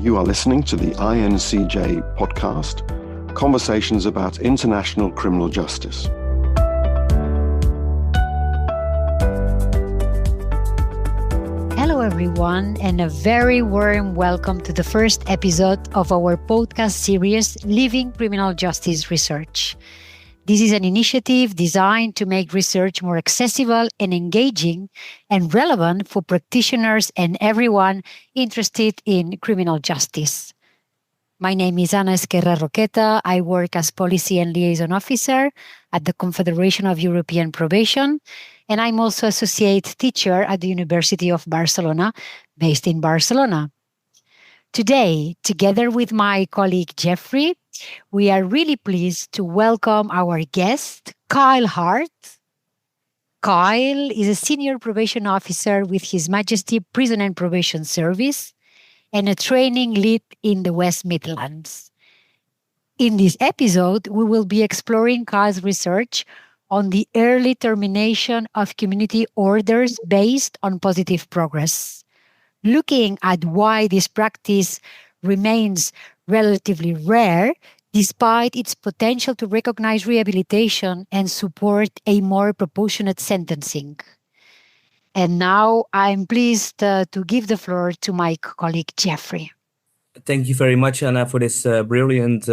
You are listening to the INCJ podcast, Conversations about International Criminal Justice. Hello, everyone, and a very warm welcome to the first episode of our podcast series, Living Criminal Justice Research. This is an initiative designed to make research more accessible and engaging and relevant for practitioners and everyone interested in criminal justice. My name is Ana Esquerra Roqueta. I work as Policy and Liaison Officer at the Confederation of European Probation, and I'm also Associate Teacher at the University of Barcelona, based in Barcelona. Today, together with my colleague Jeffrey, we are really pleased to welcome our guest, Kyle Hart. Kyle is a Senior Probation Officer with His Majesty Prison and Probation Service and a training lead in the West Midlands. In this episode, we will be exploring Kyle's research on the early termination of community orders based on positive progress, looking at why this practice remains relatively rare despite its potential to recognize rehabilitation and support a more proportionate sentencing. And now I'm pleased to give the floor to my colleague Jeffrey. Thank you very much, Anna, for this brilliant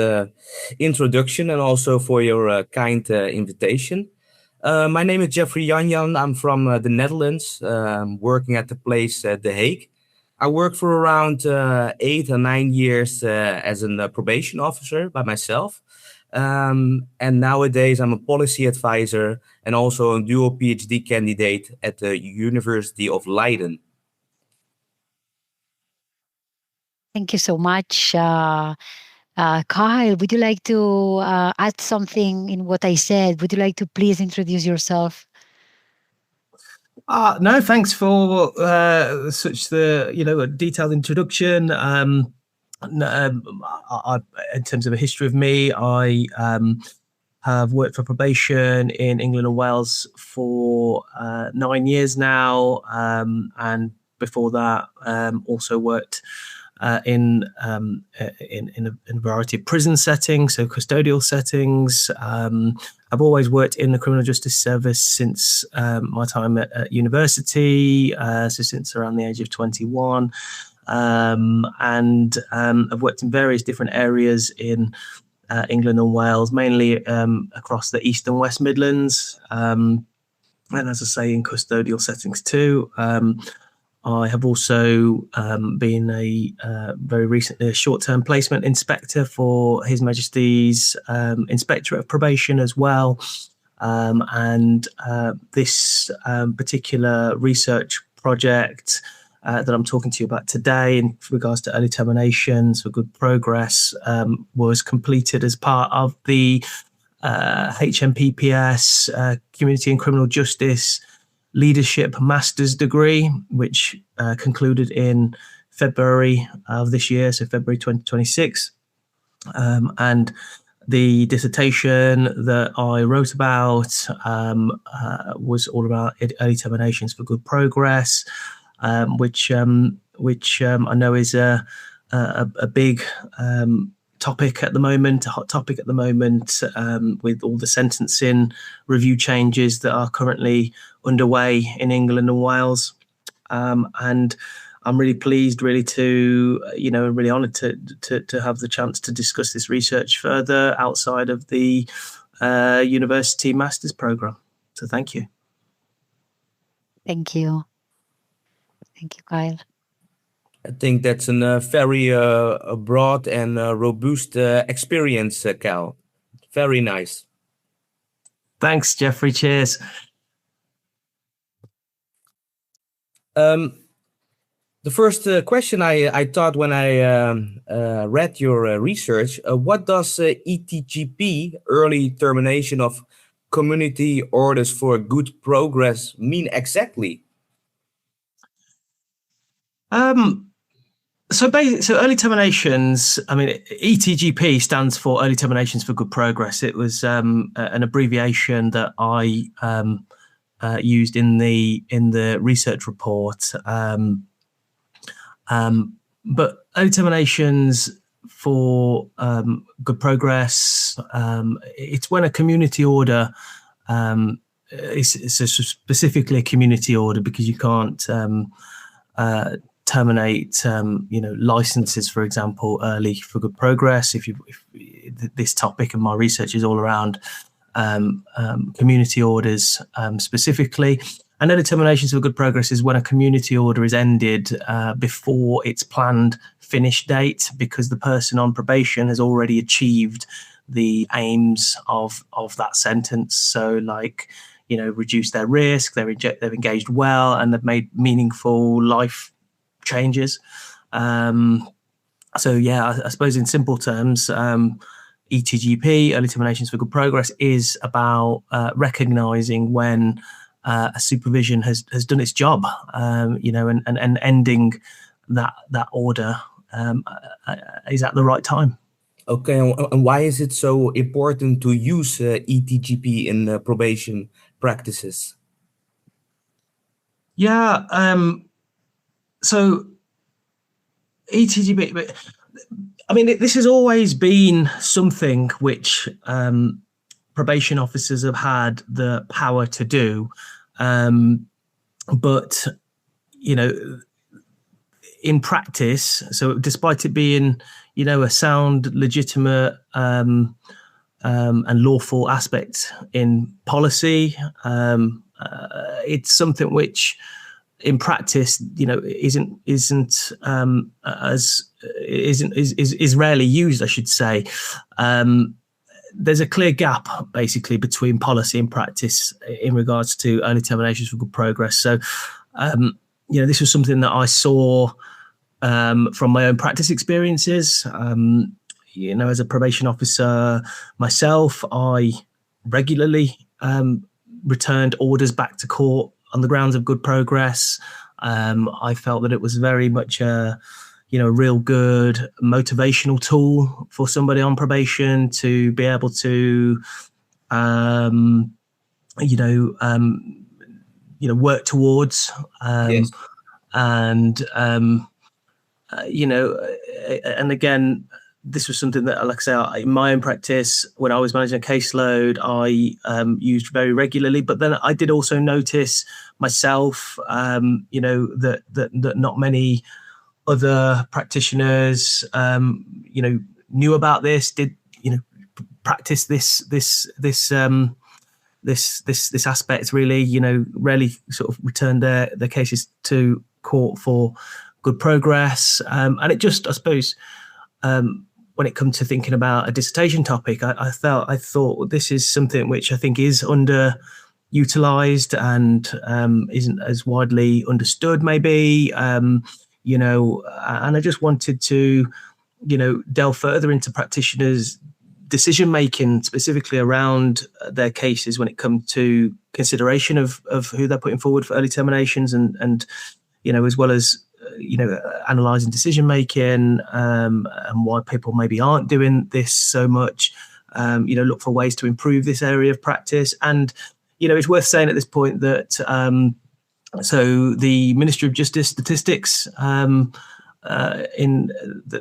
introduction and also for your kind invitation. My name is Jeffrey Janjan. I'm from the Netherlands, working at the place The Hague. I worked for around 8 or 9 years as a probation officer by myself. And nowadays I'm a policy advisor and also a dual PhD candidate at the University of Leiden. Thank you so much. Kyle, would you like to add something in what I said? Would you like to please introduce yourself? No, thanks for such a detailed introduction. In terms of a history of me, I have worked for probation in England and Wales for 9 years now, and before that, also worked in a variety of prison settings, so custodial settings. I've always worked in the criminal justice service since my time at university, so since around the age of 21. And I've worked in various different areas in England and Wales, mainly across the East and West Midlands. And as I say, in custodial settings too. I have also been a very recently a short-term placement inspector for His Majesty's Inspectorate of Probation as well. And this particular research project that I'm talking to you about today in regards to early terminations for good progress was completed as part of the HMPPS Community and Criminal Justice Leadership Master's degree, which concluded in February of this year, so February 2026. And the dissertation that I wrote about was all about early terminations for good progress, which I know is a big topic at the moment, a hot topic at the moment, with all the sentencing review changes that are currently underway in England and Wales. And I'm really pleased, really really honoured to have the chance to discuss this research further outside of the university master's programme. So thank you. Thank you. Thank you, Kyle. I think that's a very broad and robust experience, Kyle. Very nice. Thanks, Jeffrey. Cheers. The first question I thought when I read your research, what does ETGP, early termination of community orders for good progress, mean exactly? So early terminations, I mean, ETGP stands for Early Terminations for Good Progress. It was an abbreviation that I used in the research report. but early terminations for good progress, it's when a community order, it's specifically a community order, because you can't terminate, licenses, for example, early for good progress. If this topic and my research is all around community orders specifically. And early terminations for good progress is when a community order is ended before its planned finish date, because the person on probation has already achieved the aims of that sentence. So, like, reduce their risk, they've engaged well, and they've made meaningful life changes. So yeah, I suppose in simple terms, ETGP, early terminations for good progress, is about recognizing when a supervision has done its job, and ending that order is at the right time. Okay, and why is it so important to use ETGP in probation practices? Yeah, so ETGP, I mean, this has always been something which probation officers have had the power to do, but in practice, so despite it being a sound, legitimate and lawful aspect in policy, it's something which in practice is rarely used, I should say. There's a clear gap basically between policy and practice in regards to early terminations for good progress. So this was something that I saw from my own practice experiences. As a probation officer myself, I regularly returned orders back to court on the grounds of good progress. I felt that it was very much a real good motivational tool for somebody on probation to be able to, work towards. Yes. And again, this was something that, like I say, in my own practice, when I was managing a caseload, I used very regularly. But then I did also notice myself, that not many other practitioners, knew about this, did practice this aspect really. Rarely sort of returned their cases to court for good progress, and it just, I suppose, when it comes to thinking about a dissertation topic, I thought this is something which I think is underutilized and isn't as widely understood, maybe. And I just wanted to, delve further into practitioners' decision making, specifically around their cases when it comes to consideration of who they're putting forward for early terminations, and as well as analysing decision making, and why people maybe aren't doing this so much. Look for ways to improve this area of practice. And it's worth saying at this point that so the Ministry of Justice statistics that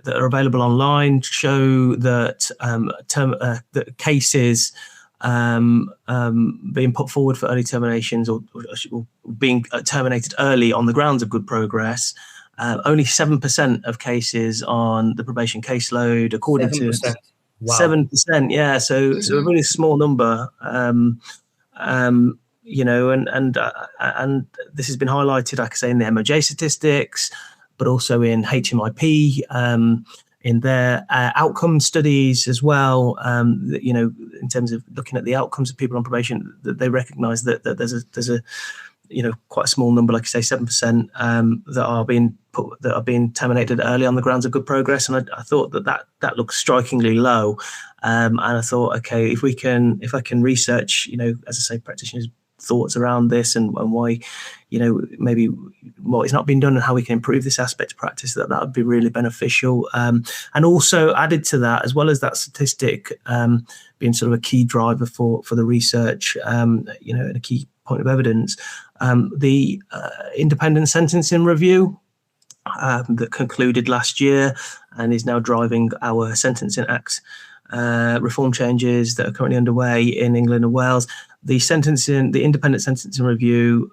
are available online show that that cases being put forward for early terminations or being terminated early on the grounds of good progress, only 7% of cases on the probation caseload, according 7%. to Wow. 7%. Yeah, so a really small number. And this has been highlighted, like I say, in the MOJ statistics, but also in HMIP, in their outcome studies as well. In terms of looking at the outcomes of people on probation, that they recognise that there's a quite a small number, like I say, 7%, that are being terminated early on the grounds of good progress. And I thought that looks strikingly low. And I thought, okay, if I can research, as I say, practitioners' thoughts around this and why, maybe what is not being done and how we can improve this aspect of practice, that would be really beneficial. And also added to that, as well as that statistic being sort of a key driver for the research, and a key point of evidence, the independent sentencing review that concluded last year and is now driving our Sentencing Act reform changes that are currently underway in England and Wales. The independent sentencing review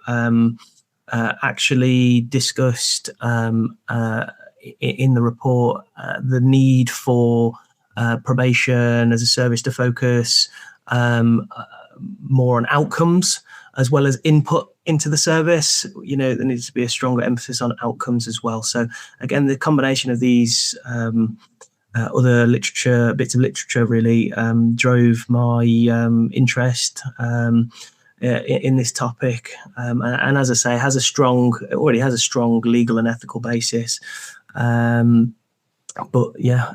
actually discussed in the report the need for probation as a service to focus more on outcomes as well as input into the service. There needs to be a stronger emphasis on outcomes as well. So again, the combination of these other bits of literature really drove my interest in this topic. And as I say, already has a strong legal and ethical basis. But yeah,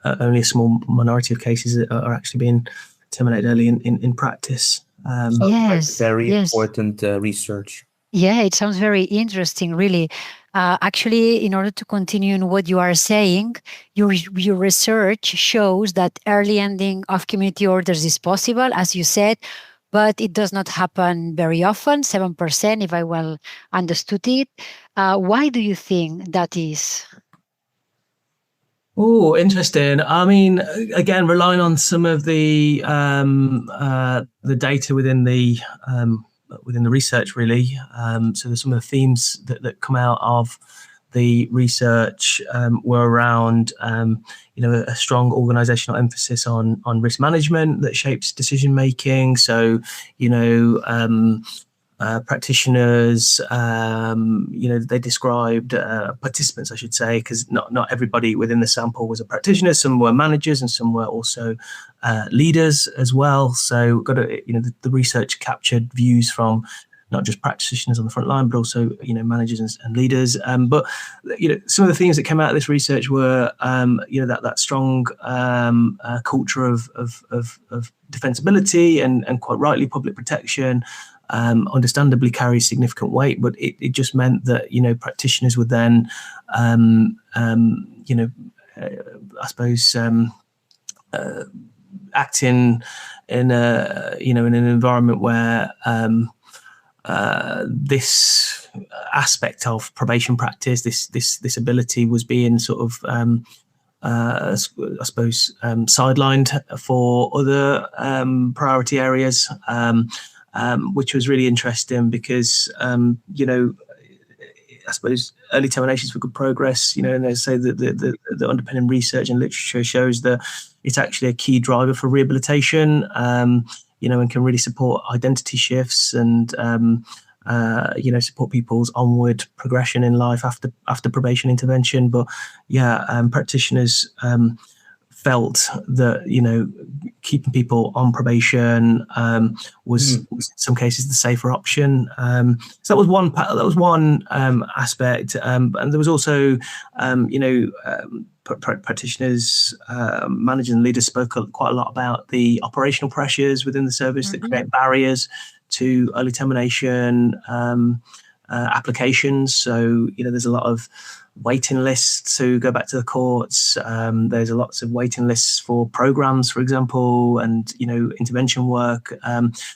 only a small minority of cases are actually being terminated early in practice. Yes, very yes. important research. Yeah, it sounds very interesting, really. Actually, in order to continue in what you are saying, your research shows that early ending of community orders is possible, as you said, but it does not happen very often, 7%, if I well understood it. Why do you think that is? Oh, interesting. I mean, again, relying on some of the data within the research, really. So some of the themes that come out of the research were around, a strong organizational emphasis on risk management that shapes decision making. So, practitioners, they described participants, I should say, because not everybody within the sample was a practitioner. Some were managers and some were also leaders as well. So the research captured views from not just practitioners on the front line, but also, managers and leaders. But, some of the themes that came out of this research were, that strong culture of defensibility and quite rightly public protection. Understandably carries significant weight, but it just meant that practitioners would then I suppose acting in an environment where this aspect of probation practice, this ability was being sort of I suppose sidelined for other priority areas. Which was really interesting because, I suppose early terminations for good progress, and they say that the underpinning research and literature shows that it's actually a key driver for rehabilitation, and can really support identity shifts and, support people's onward progression in life after probation intervention. But yeah, practitioners felt that keeping people on probation was in some cases the safer option. So that was one aspect, and there was also practitioners, managers and leaders spoke quite a lot about the operational pressures within the service that create barriers to early termination applications. So there's a lot of waiting lists to go back to the courts. There's lots of waiting lists for programs, for example, and intervention work.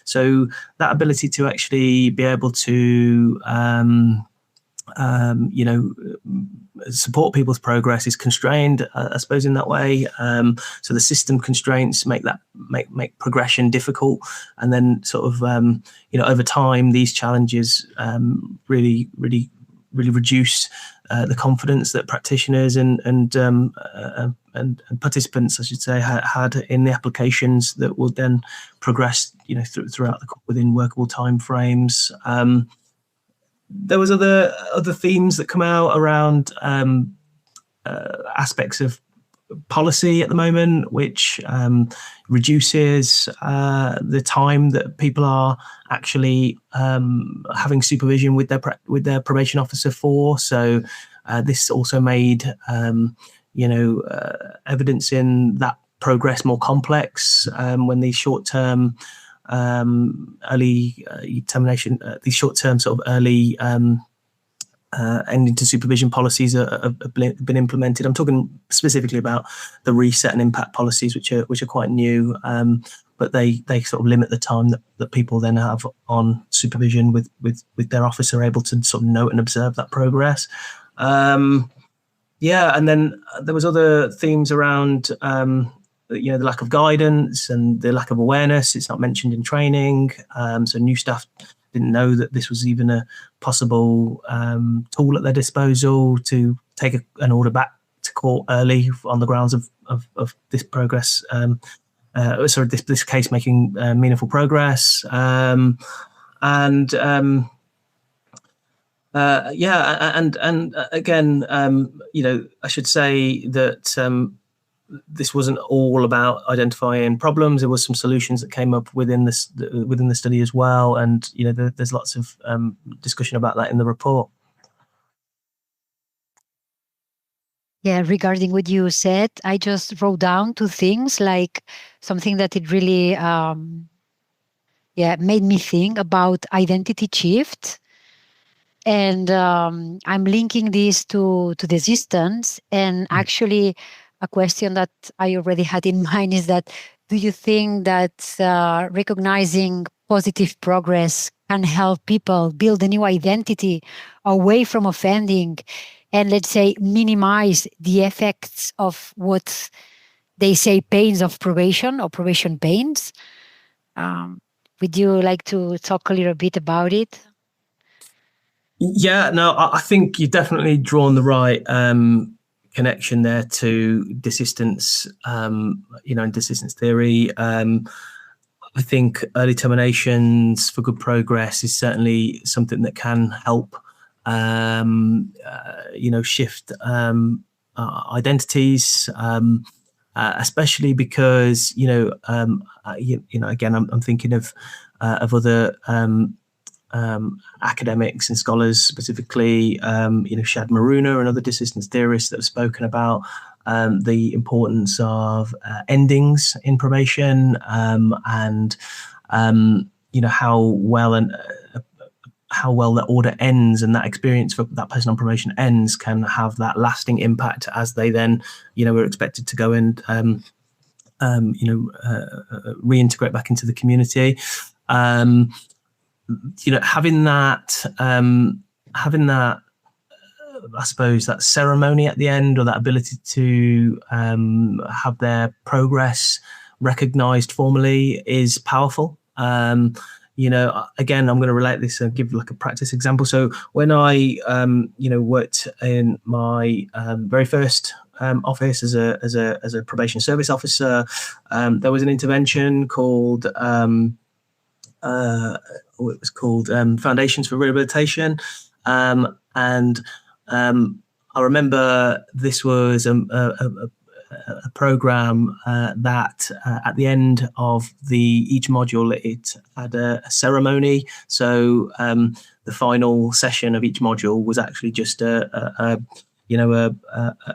So that ability to actually be able to support people's progress is constrained, I suppose, in that way. So the system constraints make progression difficult, and then sort of over time these challenges really reduce the confidence that practitioners and participants, I should say, had in the applications that would then progress, throughout within workable timeframes. There was other themes that come out around aspects of policy at the moment, which reduces the time that people are actually having supervision with their probation officer for. So this also made evidence in that progress more complex when these short-term early termination, these short-term sort of early ending to supervision policies have been implemented. I'm talking specifically about the reset and impact policies, which are quite new, but they sort of limit the time that people then have on supervision with their officer able to sort of note and observe that progress. And then there was other themes around, the lack of guidance and the lack of awareness. It's not mentioned in training. So new staff didn't know that this was even a possible tool at their disposal to take an order back to court early on the grounds of this progress. This case making meaningful progress. And again, I should say that this wasn't all about identifying problems. There was some solutions that came up within the study as well, and there's lots of discussion about that in the report. Yeah, regarding what you said, I just wrote down two things, like something that it really made me think about identity shift. And I'm linking this to the distance. And actually, a question that I already had in mind is that, do you think that recognizing positive progress can help people build a new identity away from offending and, let's say, minimize the effects of what they say pains of probation or probation pains? Would you like to talk a little bit about it? Yeah, no, I think you've definitely drawn the right connection there to desistance, and desistance theory. I think early terminations for good progress is certainly something that can help, shift identities, especially because, again, I'm thinking of other academics and scholars, specifically, Shad Maruna and other desistance theorists that have spoken about the importance of endings in probation, and how well the order ends and that experience for that person on probation ends can have that lasting impact as they then, are expected to go and reintegrate back into the community. Having that, I suppose, that ceremony at the end, or that ability to have their progress recognized formally, is powerful. Again, I'm going to relate this and give like a practice example. So when I, worked in my very first office as a probation service officer, there was an intervention called Foundations for Rehabilitation, and I remember this was a program that at the end of each module it had a ceremony. So the final session of each module was actually just a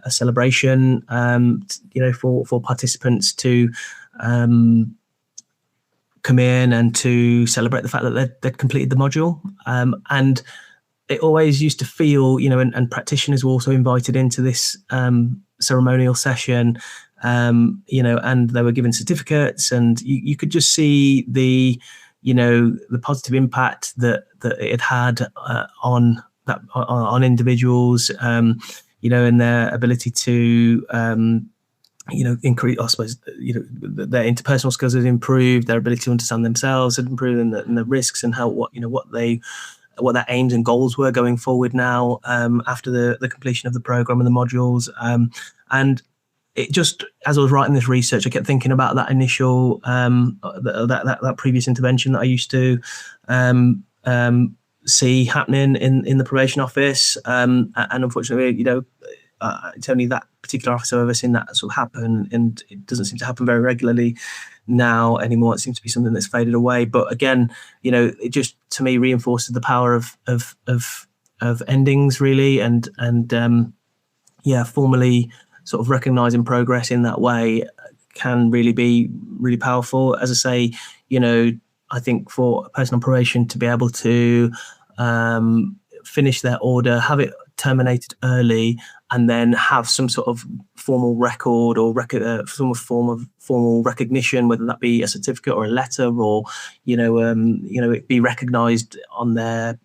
celebration, for participants to come in and to celebrate the fact that they'd completed the module. And it always used to feel, and practitioners were also invited into this ceremonial session, and they were given certificates, and you could just see the positive impact that it had on individuals, and their ability to increase, I suppose, their interpersonal skills had improved, their ability to understand themselves had improved, and the risks and what their aims and goals were going forward now, after the completion of the program and the modules. And it just, as I was writing this research, I kept thinking about that initial, that previous intervention that I used to see happening in the probation office. And unfortunately, it's only that particular officer I've ever seen that sort of happen, and it doesn't seem to happen very regularly now anymore. It seems to be something that's faded away. But again, it just, to me, reinforces the power of endings, really, and formally sort of recognizing progress in that way can really be really powerful. As I say, I think for a person on probation to be able to finish their order, have it terminated early, and then have some sort of formal record or some form of formal recognition, whether that be a certificate or a letter, or it be recognised on their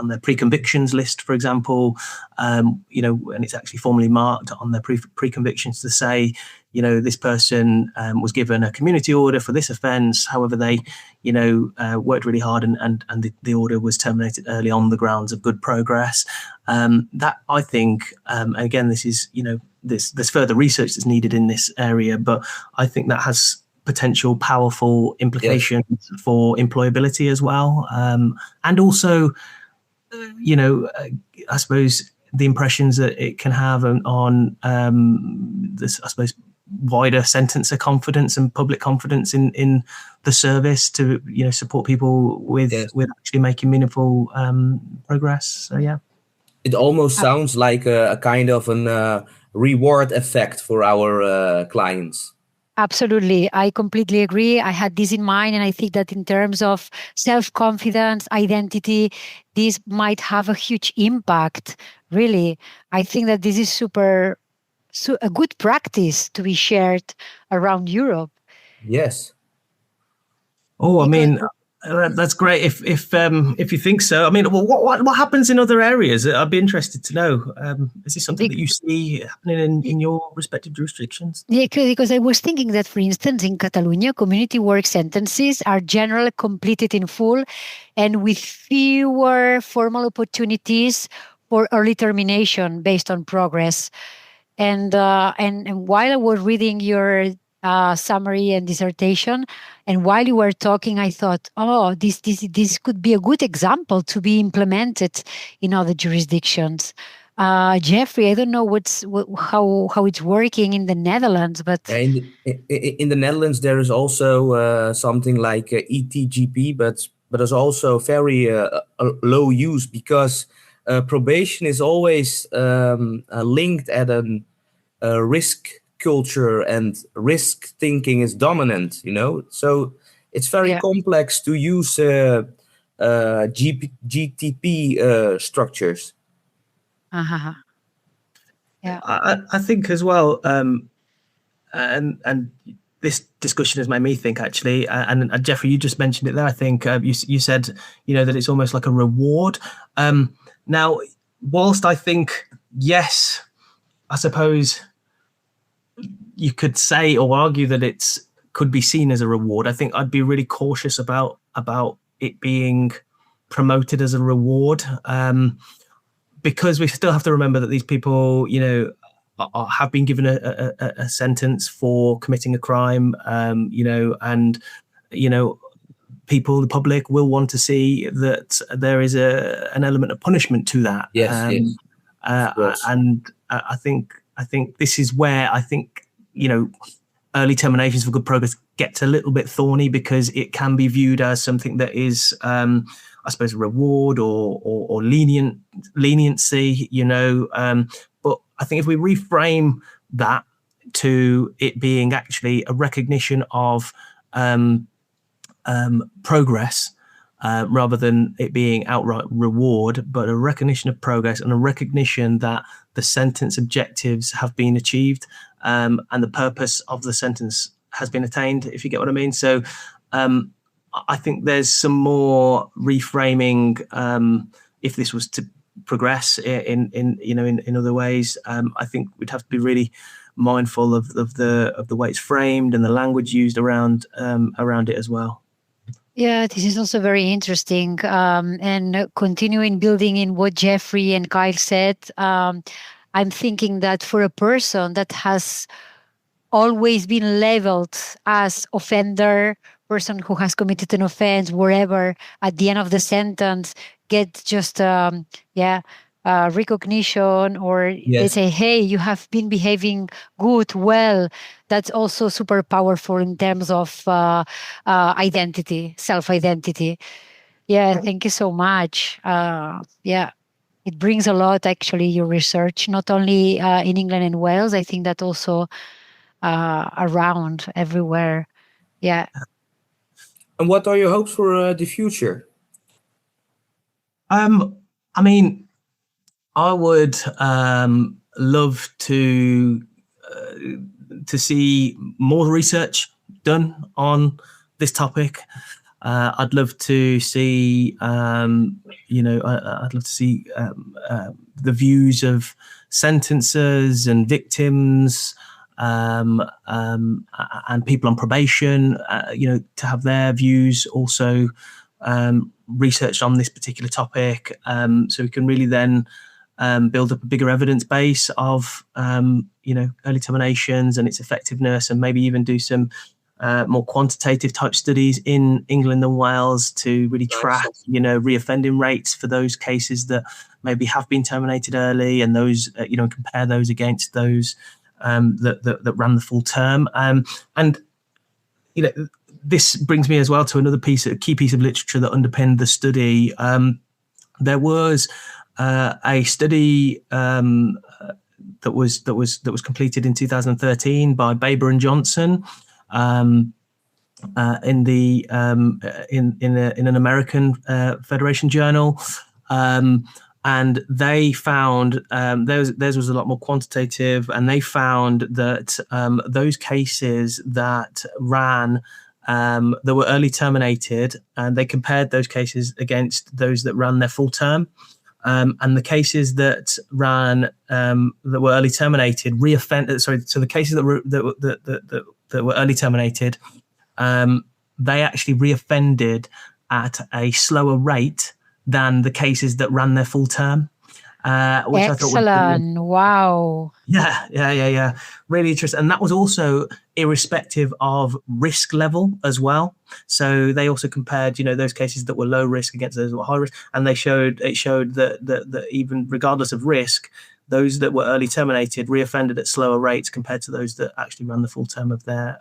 their pre-convictions list, for example, and it's actually formally marked on their pre-convictions to say, this person was given a community order for this offence. However, they, worked really hard and the order was terminated early on the grounds of good progress. That, I think, again, this is, there's further research that's needed in this area, but I think that has potential powerful implications for employability as well. And also, I suppose the impressions that it can have on this, I suppose, wider sentencer confidence and public confidence in the service to, support people with actually making meaningful progress. So, yeah. It almost sounds like a kind of an reward effect for our clients. Absolutely. I completely agree. I had this in mind. And I think that in terms of self-confidence, identity, this might have a huge impact. Really, I think that this is a good practice to be shared around Europe. Yes. Oh, I mean, that's great. If you think so, I mean, well, what happens in other areas? I'd be interested to know. Is this something that you see happening in your respective jurisdictions? Yeah, because I was thinking that, for instance, in Catalonia, community work sentences are generally completed in full, and with fewer formal opportunities for early termination based on progress. And while I was reading your summary and dissertation, and while you were talking, I thought, oh, this could be a good example to be implemented in other jurisdictions. Jeffrey, I don't know how it's working in the Netherlands, but in the Netherlands there is also something like ETGP, but there's also very low use because probation is always linked at a risk culture, and risk thinking is dominant, so it's very complex to use GTP structures. Yeah, I think as well, and this discussion has made me think actually, and Jeffrey, you just mentioned it there. I think you said that it's almost like a reward. Now, whilst I think yes, I suppose you could say or argue that it could be seen as a reward. I think I'd be really cautious about it being promoted as a reward, because we still have to remember that these people, have been given a sentence for committing a crime, and people, the public, will want to see that there is an element of punishment to that. Yes. And I think this is where I think early terminations for good progress gets a little bit thorny, because it can be viewed as something that is, I suppose, a reward or leniency. But I think if we reframe that to it being actually a recognition of progress, rather than it being outright reward, but a recognition of progress and a recognition that the sentence objectives have been achieved, and the purpose of the sentence has been attained, if you get what I mean. So I think there's some more reframing if this was to progress in other ways. I think we'd have to be really mindful of the way it's framed and the language used around it as well. Yeah, this is also very interesting. And continuing building in what Jeffrey and Kyle said, I'm thinking that for a person that has always been labeled as offender, person who has committed an offense, wherever, at the end of the sentence, get just recognition, or they say, hey, you have been behaving good, well. That's also super powerful in terms of identity, self-identity. Yeah, thank you so much. It brings a lot, actually, your research, not only in England and Wales. I think that also around everywhere. Yeah. And what are your hopes for the future? I mean, I would love to see more research done on this topic. I'd love to see, I'd love to see the views of sentencers and victims, and people on probation, to have their views also researched on this particular topic, so we can really then build up a bigger evidence base of, early terminations and its effectiveness, and maybe even do some more quantitative type studies in England and Wales to really track, reoffending rates for those cases that maybe have been terminated early, and those, compare those against those that ran the full term. And this brings me as well to another key piece of literature that underpinned the study. There was a study that was completed in 2013 by Baber and Johnson, in an American Federation journal, and they found theirs was a lot more quantitative, and they found that those cases that ran that were early terminated, and they compared those cases against those that ran their full term. And the cases that ran that were early terminated so the cases that were early terminated, they actually reoffended at a slower rate than the cases that ran their full term. Which excellent. I thought wow. Yeah. Really interesting. And that was also irrespective of risk level as well. So they also compared, those cases that were low risk against those that were high risk, and it showed that even regardless of risk, those that were early terminated reoffended at slower rates compared to those that actually ran the full term of their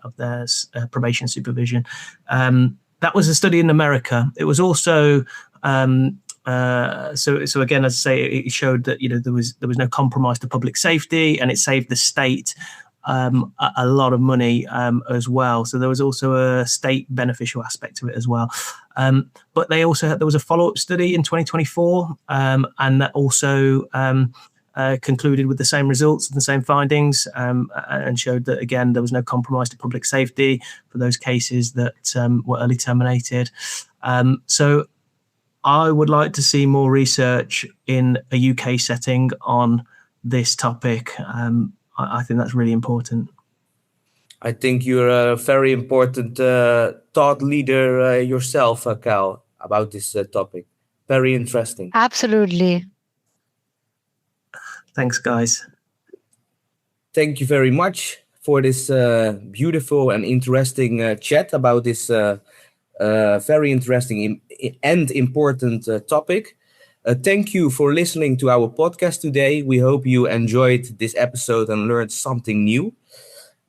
probation supervision. That was a study in America. It was also so again, as I say, it showed that there was no compromise to public safety, and it saved the state a lot of money as well. So there was also a state beneficial aspect to it as well. But there was a follow-up study in 2024, and that also concluded with the same results and the same findings, and showed that again there was no compromise to public safety for those cases that were early terminated. So I would like to see more research in a UK setting on this topic. I think that's really important. I think you're a very important thought leader yourself, Cal, about this topic. Very interesting. Absolutely. Thanks, guys. Thank you very much for this beautiful and interesting chat about this very interesting and important topic. Thank you for listening to our podcast today. We hope you enjoyed this episode and learned something new.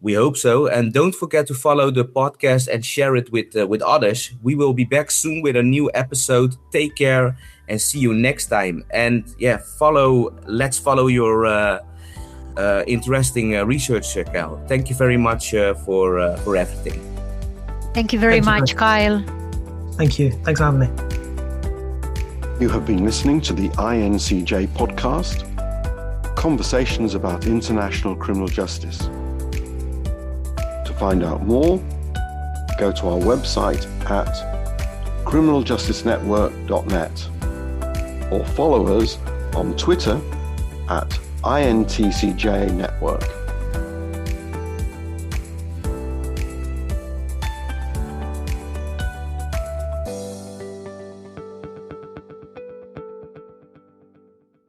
We hope so. And don't forget to follow the podcast and share it with others. We will be back soon with a new episode. Take care and see you next time. And let's follow your interesting research, Kyle. Thank you very much for everything. Thank you very much, Kyle. Thank you. Thanks for having me. You have been listening to the INCJ podcast, Conversations about International Criminal Justice. To find out more, go to our website at criminaljusticenetwork.net or follow us on Twitter at INTCJ Network.